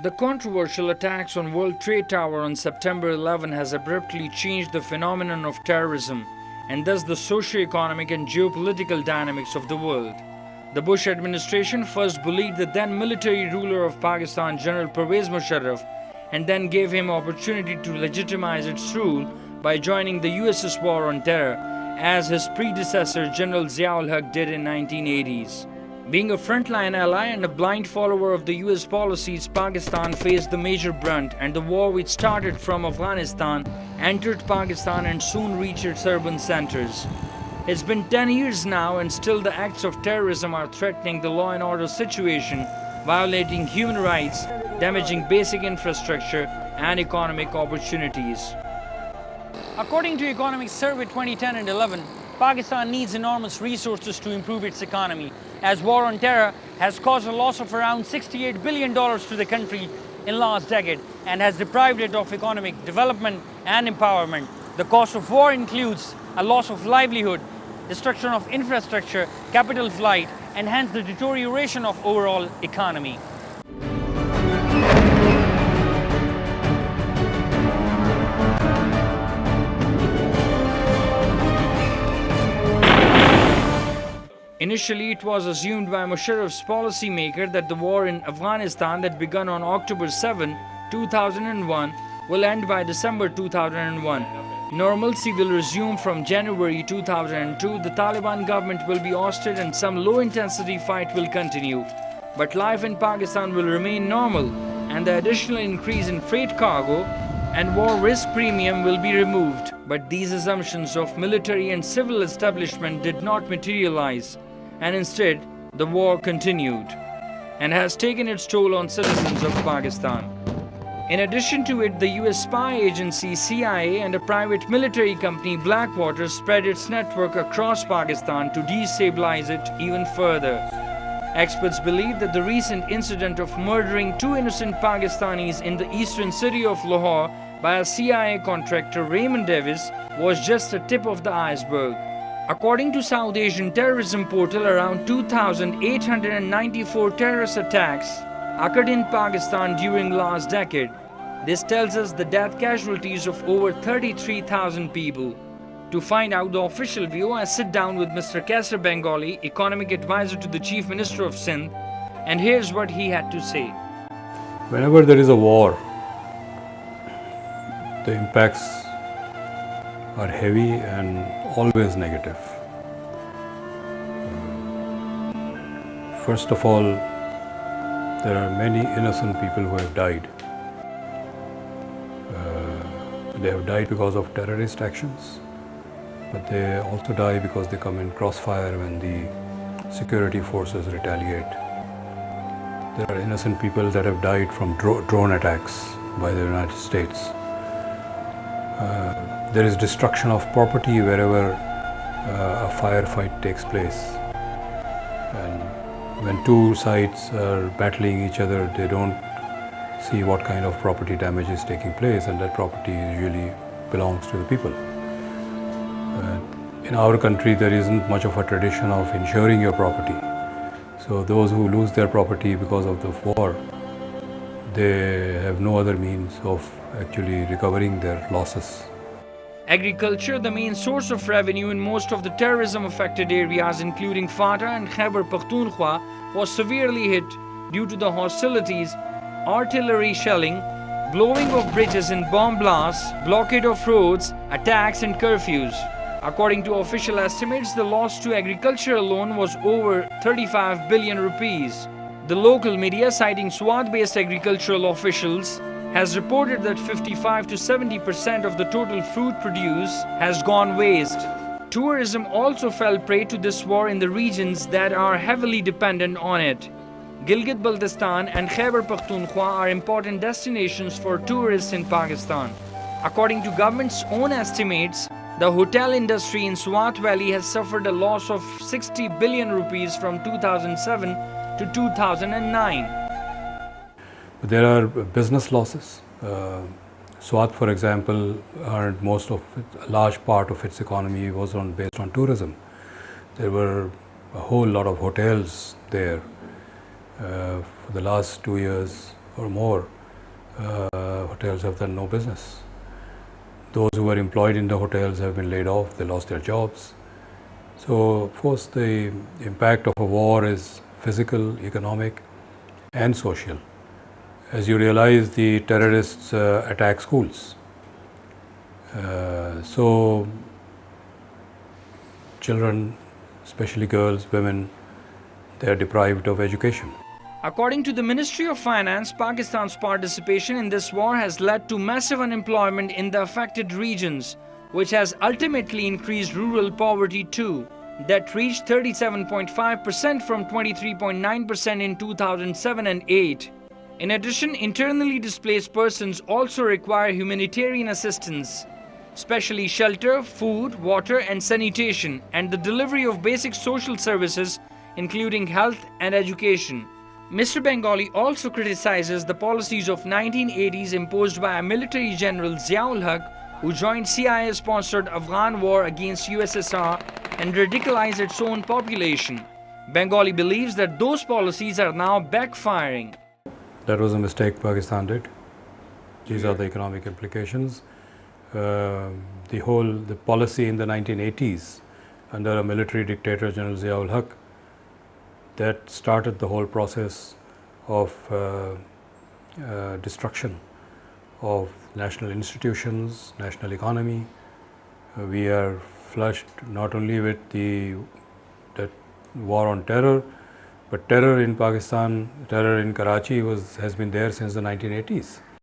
The controversial attacks on World Trade Tower on September 11 has abruptly changed the phenomenon of terrorism and thus the socio-economic and geopolitical dynamics of the world. The Bush administration first bullied the then military ruler of Pakistan, General Pervez Musharraf, and then gave him opportunity to legitimize its rule by joining the US's war on terror, as his predecessor General Zia-ul Haq did in 1980s. Being a frontline ally and a blind follower of the US policies, Pakistan faced the major brunt, and the war, which started from Afghanistan, entered Pakistan and soon reached its urban centers. It's been 10 years now, and still the acts of terrorism are threatening the law and order situation, violating human rights, damaging basic infrastructure and economic opportunities. According to Economic Survey 2010 and 11, Pakistan needs enormous resources to improve its economy, as war on terror has caused a loss of around $68 billion to the country in last decade and has deprived it of economic development and empowerment. The cost of war includes a loss of livelihood, destruction of infrastructure, capital flight, and hence the deterioration of overall economy. Initially, it was assumed by Musharraf's policymaker that the war in Afghanistan that began on October 7, 2001 will end by December 2001. Normalcy will resume from January 2002. The Taliban government will be ousted and some low-intensity fight will continue. But life in Pakistan will remain normal, and the additional increase in freight cargo and war risk premium will be removed. But these assumptions of military and civil establishment did not materialize, and instead the war continued and has taken its toll on citizens of Pakistan. In addition to it, the US spy agency CIA and a private military company Blackwater spread its network across Pakistan to destabilize it even further. Experts believe that the recent incident of murdering two innocent Pakistanis in the eastern city of Lahore by a CIA contractor, Raymond Davis, was just the tip of the iceberg. According to South Asian terrorism portal, around 2,894 terrorist attacks occurred in Pakistan during last decade. This tells us the death casualties of over 33,000 people. To find out the official view, I sit down with Mr. Kaisar Bengali, economic advisor to the Chief Minister of Sindh, and here's what he had to say. Whenever there is a war, the impacts are heavy and always negative. First of all, there are many innocent people who have died. They have died because of terrorist actions, but they also die because they come in crossfire when the security forces retaliate. There are innocent people that have died from drone attacks by the United States. There is destruction of property wherever a firefight takes place. And when two sides are battling each other, they don't see what kind of property damage is taking place, and that property usually belongs to the people. In our country, there isn't much of a tradition of insuring your property. So those who lose their property because of the war, they have no other means of actually recovering their losses. Agriculture, the main source of revenue in most of the terrorism-affected areas, including Fata and Khyber Pakhtunkhwa, was severely hit due to the hostilities, artillery shelling, blowing of bridges in bomb blasts, blockade of roads, attacks and curfews. According to official estimates, the loss to agriculture alone was over 35 billion rupees. The local media, citing Swat-based agricultural officials, has reported that 55 to 70% of the total fruit produce has gone waste. Tourism also fell prey to this war in the regions that are heavily dependent on it. Gilgit-Baltistan and Khyber Pakhtunkhwa are important destinations for tourists in Pakistan. According to government's own estimates, the hotel industry in Swat Valley has suffered a loss of 60 billion rupees from 2007 to 2009. There are business losses. Swat, for example, earned a large part of its economy was based on tourism. There were a whole lot of hotels there. For the last 2 years, or more hotels have done no business. Those who were employed in the hotels have been laid off, they lost their jobs. So, of course, the impact of a war is physical, economic, and social. As you realize, the terrorists attack schools. So, children, especially girls, women, they are deprived of education. According to the Ministry of Finance, Pakistan's participation in this war has led to massive unemployment in the affected regions, which has ultimately increased rural poverty too. That reached 37.5% from 23.9% in 2007 and 8. In addition, internally displaced persons also require humanitarian assistance, especially shelter, food, water and sanitation, and the delivery of basic social services including health and education. Mr. Bengali also criticizes the policies of 1980s imposed by military general Ziaul Haq, who joined CIA-sponsored Afghan war against USSR and radicalized its own population. Bengali believes that those policies are now backfiring. That was a mistake Pakistan did. These are the economic implications. The policy in the 1980s under a military dictator, General Ziaul Haq, that started the whole process of destruction of national institutions, national economy. We are flushed not only with the war on terror, but terror in Pakistan, terror in Karachi has been there since the 1980s.